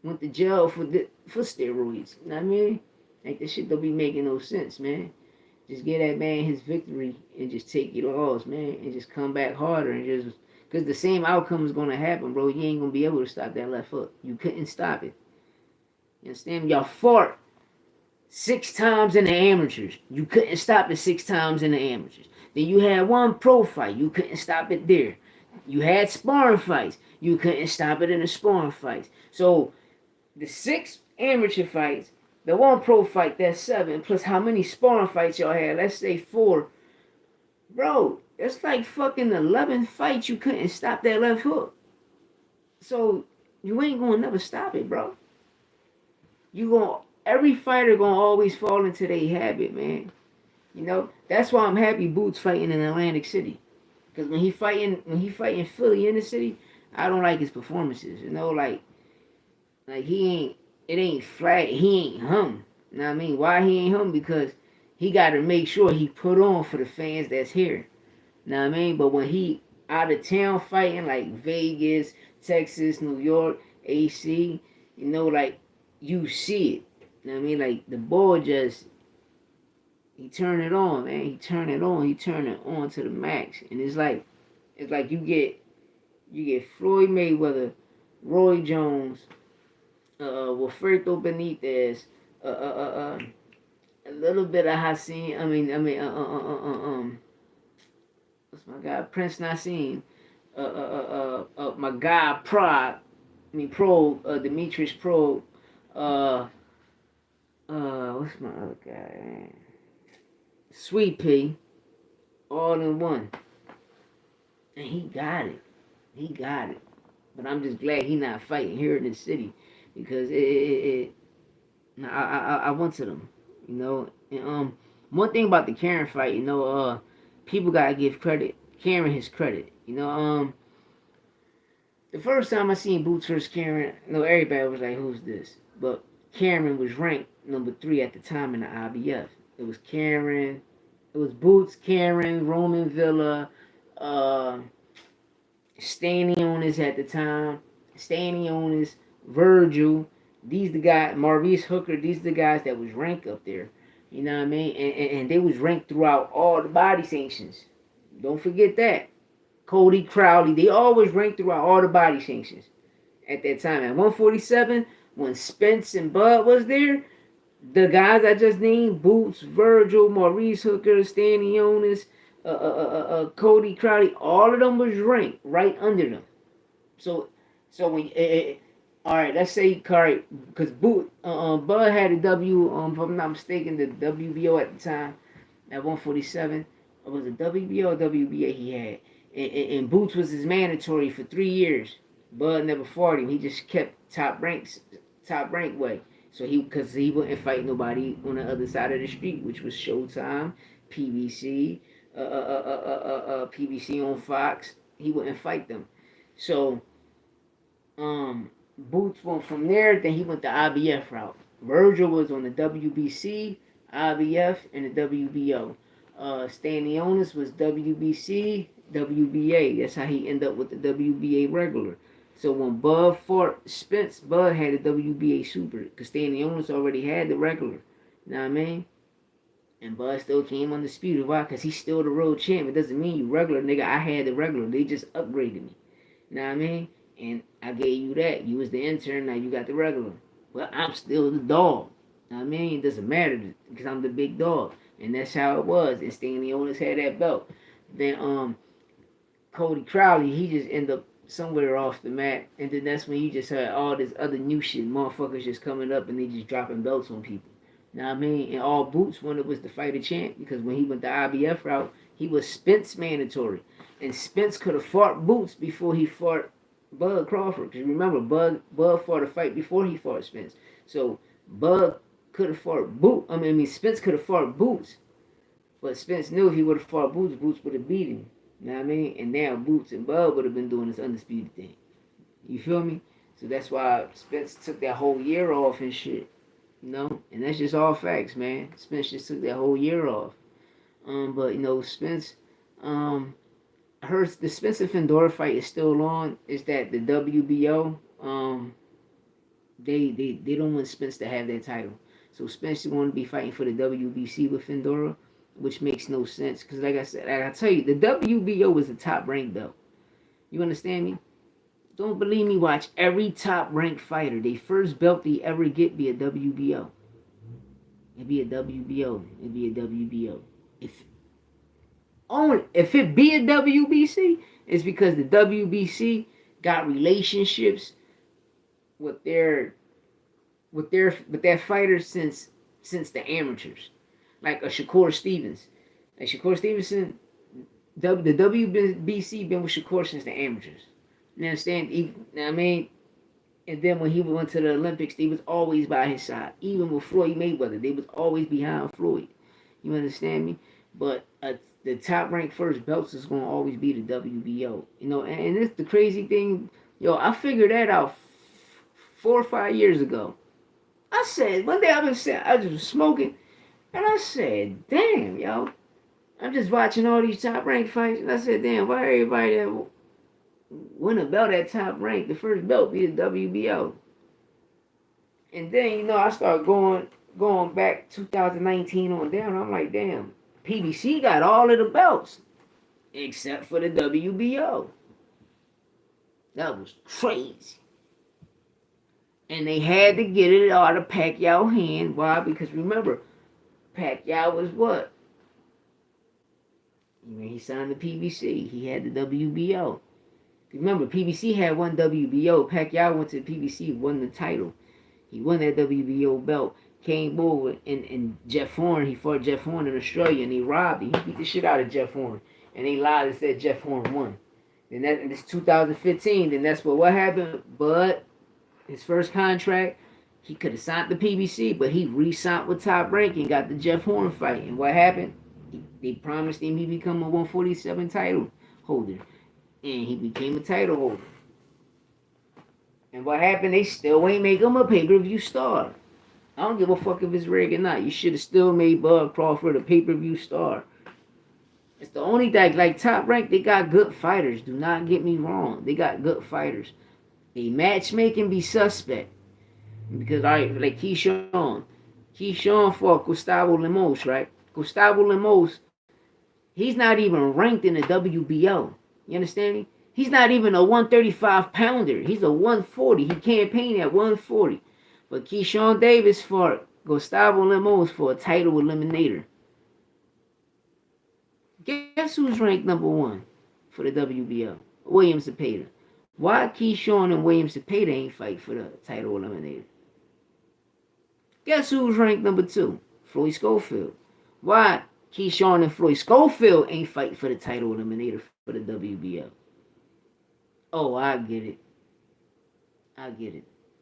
went to jail for steroids. You know what I mean? Like, this shit don't be making no sense, man. Just get that man his victory and just take your loss, man. And just come back harder and just... Because the same outcome is going to happen, bro. You ain't going to be able to stop that left hook. You couldn't stop it. You understand? Y'all fought 6 times in the amateurs. You couldn't stop it 6 times in the amateurs. Then you had one pro fight. You couldn't stop it there. You had sparring fights. You couldn't stop it in the sparring fights. So the 6 amateur fights, the one pro fight, that's 7. Plus how many sparring fights y'all had? Let's say 4. Bro, that's like fucking 11 fights you couldn't stop that left hook. So you ain't gonna never stop it, bro. Every fighter gonna always fall into their habit, man. You know, that's why I'm happy Boots fighting in Atlantic City. Because when he fighting Philly in the city, I don't like his performances. You know, like it ain't flat, he ain't hum. You know what I mean? Why he ain't hum? Because he got to make sure he put on for the fans that's here. You know what I mean? But when he out of town fighting, like Vegas, Texas, New York, AC, you know, like, you see it. You know what I mean? Like, the boy just... He turned it on, man. He turned it on to the max. And it's like you get Floyd Mayweather, Roy Jones, Wilfredo Benitez, a little bit of Hassan. What's my guy? Prince Nassim. My guy Demetrius Pro. What's my other guy, man? Sweet Pea, all in one. And he got it. But I'm just glad he not fighting here in the city. Because I went to them. You know. And one thing about the Karen fight, you know, people gotta give Karen his credit. You know, the first time I seen Boots versus Karen, you know, everybody was like, who's this? But Karen was ranked number 3 at the time in the IBF. It was Boots, Karen, Roman Villa, Stanionis at the time. Stanionis, Virgil. These the guys, Maurice Hooker, these the guys that was ranked up there. You know what I mean? And they was ranked throughout all the body sanctions. Don't forget that. Cody Crowley, they always ranked throughout all the body sanctions at that time. At 147, when Spence and Bud was there, the guys I just named, Boots, Virgil, Maurice Hooker, Stanionis, Cody Crowley, all of them was ranked right under them. So when all right, let's say because Bud had a W, if I'm not mistaken, the WBO at the time at 147. It was a WBO or WBA he had, and Boots was his mandatory for 3 years. Bud never fought him. He just kept top rank way. So because he wouldn't fight nobody on the other side of the street, which was Showtime, PBC, PBC on Fox. He wouldn't fight them. So Boots went from there. Then he went the IBF route. Virgil was on the WBC, IBF, and the WBO. Stanionis was WBC, WBA. That's how he ended up with the WBA regular. So when Bud fought Spence, Bud had the WBA super because Stanionis already had the regular. You know what I mean? And Bud still came undisputed. Why? Because he's still the world champ. It doesn't mean you regular, nigga. I had the regular. They just upgraded me. You know what I mean? And I gave you that. You was the intern. Now you got the regular. But I'm still the dog. You know what I mean? It doesn't matter because I'm the big dog. And that's how it was. And Stanionis had that belt. Then Cody Crowley, he just ended up somewhere off the mat. And then that's when you just had all this other new shit. Motherfuckers just coming up and they just dropping belts on people. You know what I mean? And all Boots wanted was to fight a champ because when he went the IBF route, he was Spence mandatory. And Spence could have fought Boots before he fought Bud Crawford. Because remember, Bud fought a fight before he fought Spence. So Bud could have fought Boots. Spence could have fought Boots. But Spence knew if he would have fought Boots, Boots would have beat him. You know what I mean? And now Boots and Bud would have been doing this undisputed thing. You feel me? So that's why Spence took that whole year off and shit. You know? And that's just all facts, man. Spence just took that whole year off. But, Spence, I heard the Spence and Fedora fight is still on. Is that the WBO? They don't want Spence to have that title. So Spence want to be fighting for the WBC with Fedora, which makes no sense. Because like I said, I tell you, the WBO is the top ranked belt. You understand me? Don't believe me? Watch every top ranked fighter. They first belt they ever get be a WBO. It'd be a WBO. It'd be a WBO. If it be a WBC, it's because the WBC got relationships with their fighters since the amateurs, like a Shakur Stevens. Like Shakur Stevenson, the WBC been with Shakur since the amateurs. You understand? You know what I mean? And then when he went to the Olympics, they was always by his side. Even with Floyd Mayweather, they was always behind Floyd. You understand me? But the top ranked first belts is going to always be the WBO. And it's the crazy thing. Yo, I figured that out 4 or 5 years ago. I said, one day I was just smoking, and I said, damn, yo. I'm just watching all these top ranked fights, and I said, damn, why everybody that win a belt at top rank, the first belt be the WBO? And then, I started going back 2019 on down. I'm like, damn, PBC got all of the belts except for the WBO. That was crazy. And they had to get it out of Pacquiao's hand. Why? Because remember, Pacquiao was what? He signed the PBC. He had the WBO. Remember, PBC had one WBO. Pacquiao went to the PBC, won the title. He won that WBO belt. Came over and Jeff Horn. He fought Jeff Horn in Australia, and he robbed him. He beat the shit out of Jeff Horn. And they lied and said Jeff Horn won. Then it's 2015. Then that's what happened. But his first contract, he could have signed the PBC, but he re-signed with Top Rank and got the Jeff Horn fight. And what happened? They promised him he become a 147 title holder. And he became a title holder. And what happened? They still ain't make him a pay-per-view star. I don't give a fuck if it's rigged or not. You should have still made Bud Crawford a pay-per-view star. It's the only thing, like Top Rank, they got good fighters. Do not get me wrong. They got good fighters. They matchmaking be suspect. Because, like Keyshawn. Keyshawn fought Gustavo Lemos, right? Gustavo Lemos, he's not even ranked in the WBO. You understand me? He's not even a 135 pounder. He's a 140. He campaigned at 140. But Keyshawn Davis fought Gustavo Lemos for a title eliminator. Guess who's ranked number 1 for the WBO? William Zepeda. Why Keyshawn and William Zepeda ain't fight for the title eliminator? Guess who's ranked number 2? Floyd Schofield. Why Keyshawn and Floyd Schofield ain't fight for the title eliminator for the WBO? Oh, I get it.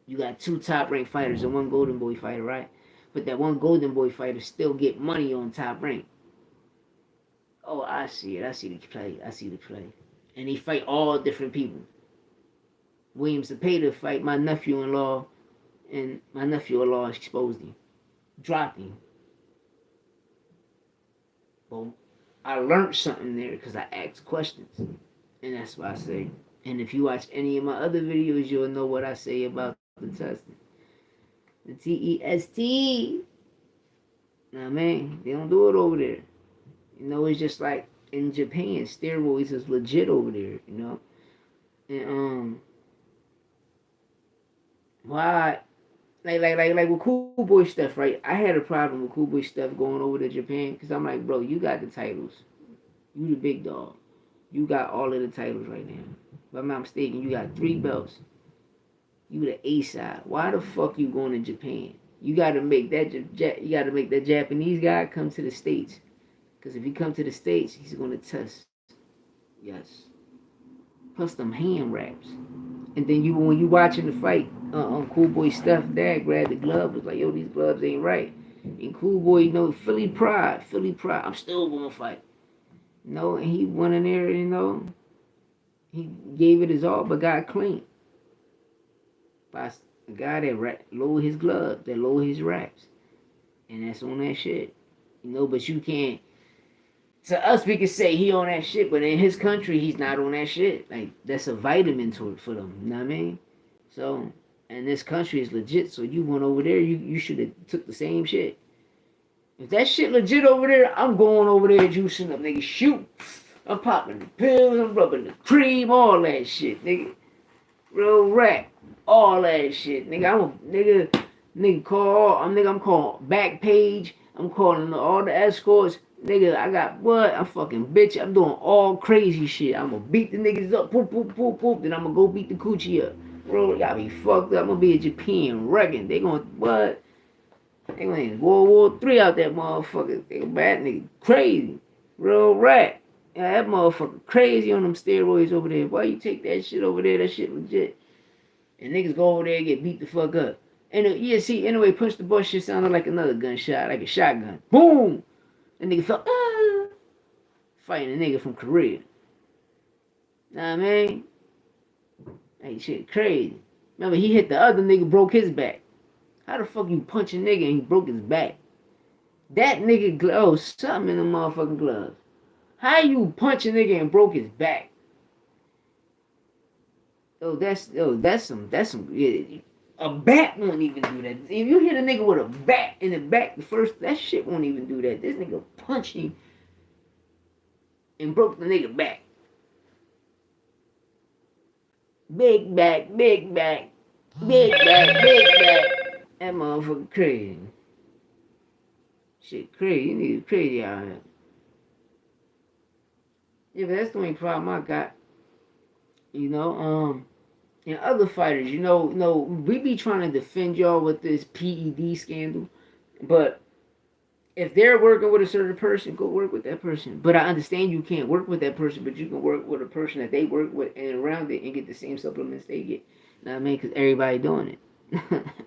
You got 2 top-ranked fighters and 1 Golden Boy fighter, right? But that 1 Golden Boy fighter still get money on Top Rank. Oh, I see it. I see the play. And they fight all different people. William Zepeda fight my nephew-in-law, and my nephew-in-law exposed him, dropped him. Well, I learned something there because I asked questions, and that's why I say. And if you watch any of my other videos, you'll know what I say about the testing. The TEST. Now, man, they don't do it over there. You know, it's just like in Japan, steroids is legit over there. You know, and why? Like with Cool Boy stuff, right? I had a problem with Cool Boy stuff going over to Japan because I'm like, bro, you got the titles, you the big dog, you got all of the titles right now. If I'm not mistaken, you got 3 belts. You the A side. Why the fuck you going to Japan? You gotta make that Japanese guy come to the States. Because if he come to the States, he's gonna test. Yes. Plus them hand wraps. And then when you watching the fight, Cool Boy Stuff Dad grabbed the glove, was like, yo, these gloves ain't right. And Cool Boy, you know, Philly pride, I'm still gonna fight. You know, and he went in there, you know, he gave it his all, but got clean. By a guy that lowered his gloves, that lowered his wraps. And that's on that shit. You know, but you can't. To us, we can say he on that shit, but in his country, he's not on that shit. Like, that's a vitamin for them, you know what I mean? So, and this country is legit, so you went over there, you should have took the same shit. If that shit legit over there, I'm going over there juicing up, nigga. Shoot. I'm popping the pills, I'm rubbing the cream, all that shit, nigga. Real rap. All that shit, nigga. I'm calling Backpage. I'm calling all the escorts. Nigga, I got what? I'm fucking bitch. I'm doing all crazy shit. I'm gonna beat the niggas up. Poop, poop, poop, poop. Then I'm gonna go beat the coochie up. Bro, y'all be fucked up. I'm gonna be a Japan wrecking. They gonna, what? They gonna World War III out that motherfucker. They bad nigga. Crazy. Real rat. Yeah, that motherfucker crazy on them steroids over there. Why you take that shit over there? That shit legit. And niggas go over there and get beat the fuck up. And anyway, Punch the Bus shit sounded like another gunshot, like a shotgun. Boom! And nigga felt, fighting a nigga from Korea. Nah, man. That shit crazy. Remember, he hit the other nigga, broke his back. How the fuck you punch a nigga and he broke his back? That nigga, something in the motherfucking gloves. How you punch a nigga and broke his back? That's some, yeah, a bat won't even do that. If you hit a nigga with a bat in the back, that shit won't even do that. This nigga punched him and broke the nigga back. Big back, big back, big back, big back. That motherfucker crazy. Shit crazy. You niggas crazy out here. Yeah, but that's the only problem I got. You know, and other fighters, you know, we be trying to defend y'all with this PED scandal, but if they're working with a certain person, go work with that person. But I understand you can't work with that person, but you can work with a person that they work with and around it and get the same supplements they get. You know what I mean? Because everybody doing it.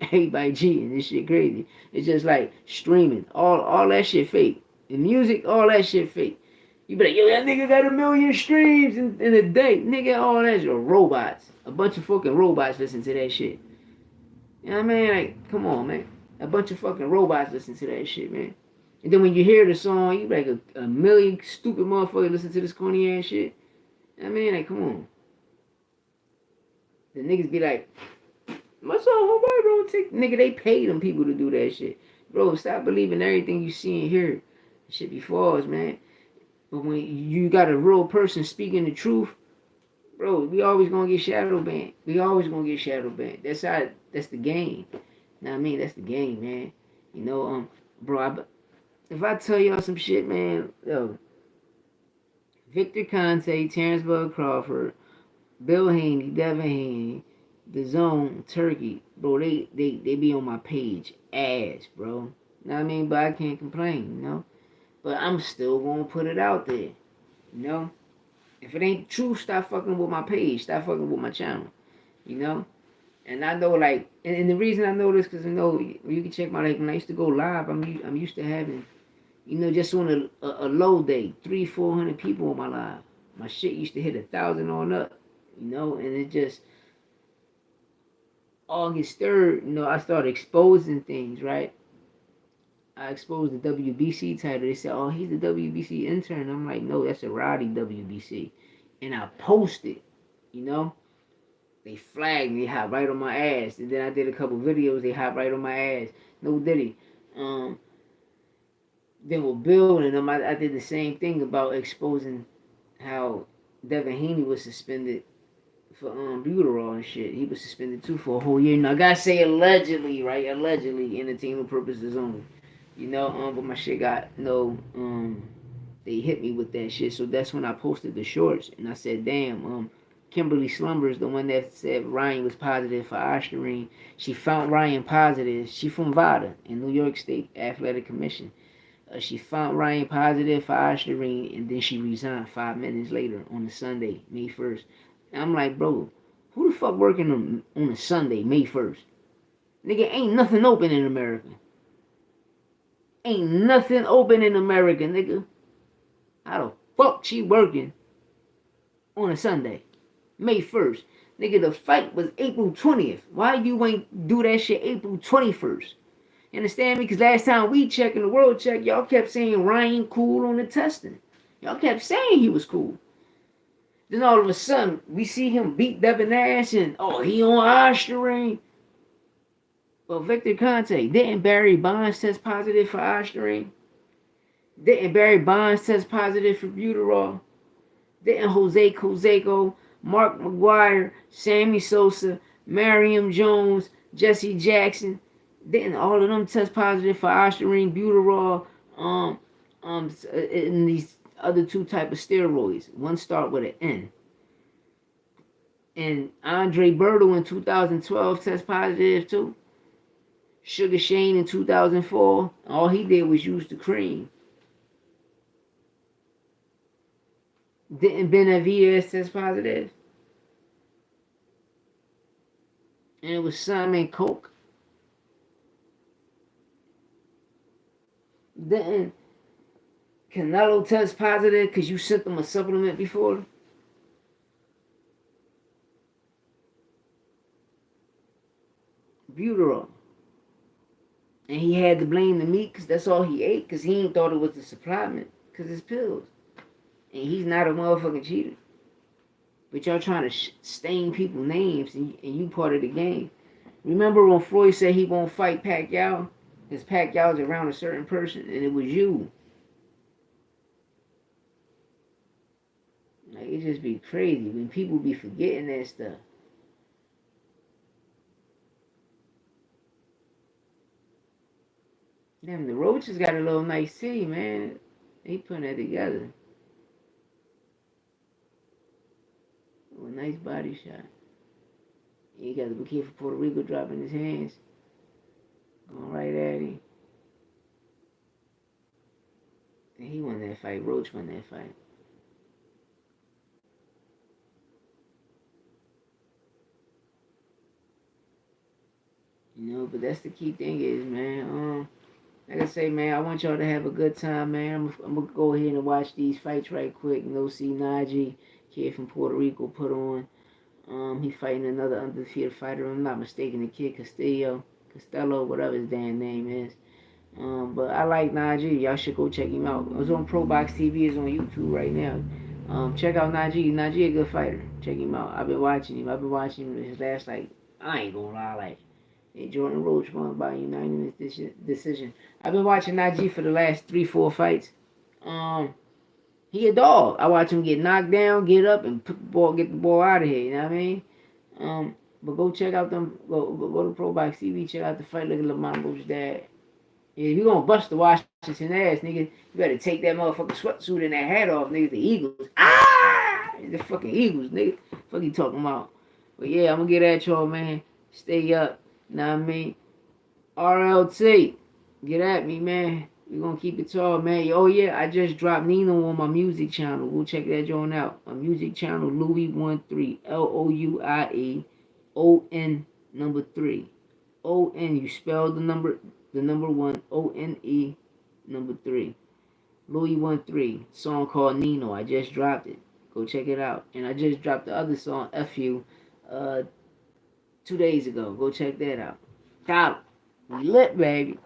Everybody cheating. This shit crazy. It's just like streaming. All that shit fake. The music, all that shit fake. You be like, yo, that nigga got 1 million streams in a day. Nigga, all that shit are robots. A bunch of fucking robots listen to that shit. You know what I mean? Like, come on, man. A bunch of fucking robots listen to that shit, man. And then when you hear the song, you be like, a million stupid motherfuckers listen to this corny ass shit. You know what I mean? Like, come on. The niggas be like, what's up, homeboy, bro? Nigga, they pay them people to do that shit. Bro, stop believing everything you see and hear. Shit be false, man. But when you got a real person speaking the truth, bro, we always gonna get shadow banned. That's the game. You know what I mean? That's the game, man. You know, bro, if I tell y'all some shit, man, yo, Victor Conte, Terrence Bud Crawford, Bill Haney, Devin Haney, The Zone, Turkey, bro, they be on my page, ass, bro. You know what I mean? But I can't complain, you know? But I'm still gonna put it out there, you know? If it ain't true, stop fucking with my page. Stop fucking with my channel. You know? And I know, like, and the reason I know this, because, you know, you can check my, like, when I used to go live, I'm used to having, you know, just on a low day, 300-400 people on my live. My shit used to hit 1,000 on up, you know? And it just, August 3rd, I started exposing things, right? I exposed the WBC title. They said, "Oh, he's the WBC intern." I'm like, "No, that's a Roddy WBC." And I posted, you know, they flagged me, hopped right on my ass. And then I did a couple videos, they hopped right on my ass. No diddy. Then with building them, I did the same thing about exposing how Devin Haney was suspended for Buterol and shit. He was suspended too for a whole year. Now I gotta say allegedly, right? Allegedly, entertainment purposes only. But my shit got they hit me with that shit. So that's when I posted the shorts and I said, damn, Kimberly Slumbers, the one that said Ryan was positive for Ostarine, she found Ryan positive. She from Vada in New York State Athletic Commission. She found Ryan positive for Ostarine and then she resigned 5 minutes later on a Sunday, May 1st. And I'm like, bro, who the fuck working on a Sunday, May 1st? Nigga, ain't nothing open in America. Ain't nothing open in America, nigga. How the fuck she working on a Sunday, May 1st? Nigga, the fight was April 20th. Why you ain't do that shit April 21st? You understand me? Because last time we checked in the world check, y'all kept saying Ryan cool on the testing. Y'all kept saying he was cool. Then all of a sudden, we see him beat Devin Nash and, oh, he on Ostarine. Well, Victor Conte, didn't Barry Bonds test positive for Ostarine? Didn't Barry Bonds test positive for Buterol? Didn't Jose Canseco, Mark McGuire, Sammy Sosa, Mariam Jones, Jesse Jackson, didn't all of them test positive for Ostarine, Buterol, and these other two type of steroids? One start with an N. And Andre Berto in 2012 test positive too. Sugar Shane in 2004, all he did was use the cream. Didn't Benavidez test positive? And it was Simon Coke. Didn't Canelo test positive because you sent them a supplement before? Buterol. And he had to blame the meat because that's all he ate because he ain't thought it was the supplement because it's pills. And he's not a motherfucking cheater. But y'all trying to stain people's names and you part of the game. Remember when Floyd said he won't fight Pacquiao? Because Pacquiao's around a certain person and it was you. Like, it just be crazy when people be forgetting that stuff. Damn, the Roaches got a little nice city, man. They putting that together. Oh, a nice body shot. He got the bouquet for Puerto Rico dropping his hands. Going right at him. And he won that fight. Roach won that fight. But that's the key thing is, man. Like I say, man, I want y'all to have a good time, man. I'm gonna go ahead and watch these fights right quick. See Najee, kid from Puerto Rico, put on. He fighting another undefeated fighter. If I'm not mistaken, the kid Costello, whatever his damn name is. But I like Najee. Y'all should go check him out. It's on Pro Box TV. It's on YouTube right now. Check out Najee. Najee a good fighter. Check him out. I've been watching him. His last, I ain't gonna lie, Jordan Roach won by unanimous decision. I've been watching Najee for the last 3-4 fights. He a dog. I watch him get knocked down, get up, and get the ball out of here. You know what I mean? But go check out them. Go to Pro Box TV. Check out the fight. Look at Lamondo's dad. Yeah, if you gonna bust the Washington ass, nigga, you better take that motherfucking sweatsuit and that hat off, nigga. The Eagles. The fucking Eagles, nigga. Fuck you talking about? But yeah, I'm gonna get at y'all, man. Stay up. Know what I mean? RLT. Get at me, man. We gonna keep it tall, man. Oh yeah, I just dropped Nino on my music channel. Go check that joint out. My music channel, Louis13. LOUIEON number 3. ON, you spell the number 1, ONE number 3. Louis13. Song called Nino. I just dropped it. Go check it out. And I just dropped the other song, FU. 2 days ago. Go check that out. Got him. We lit, baby.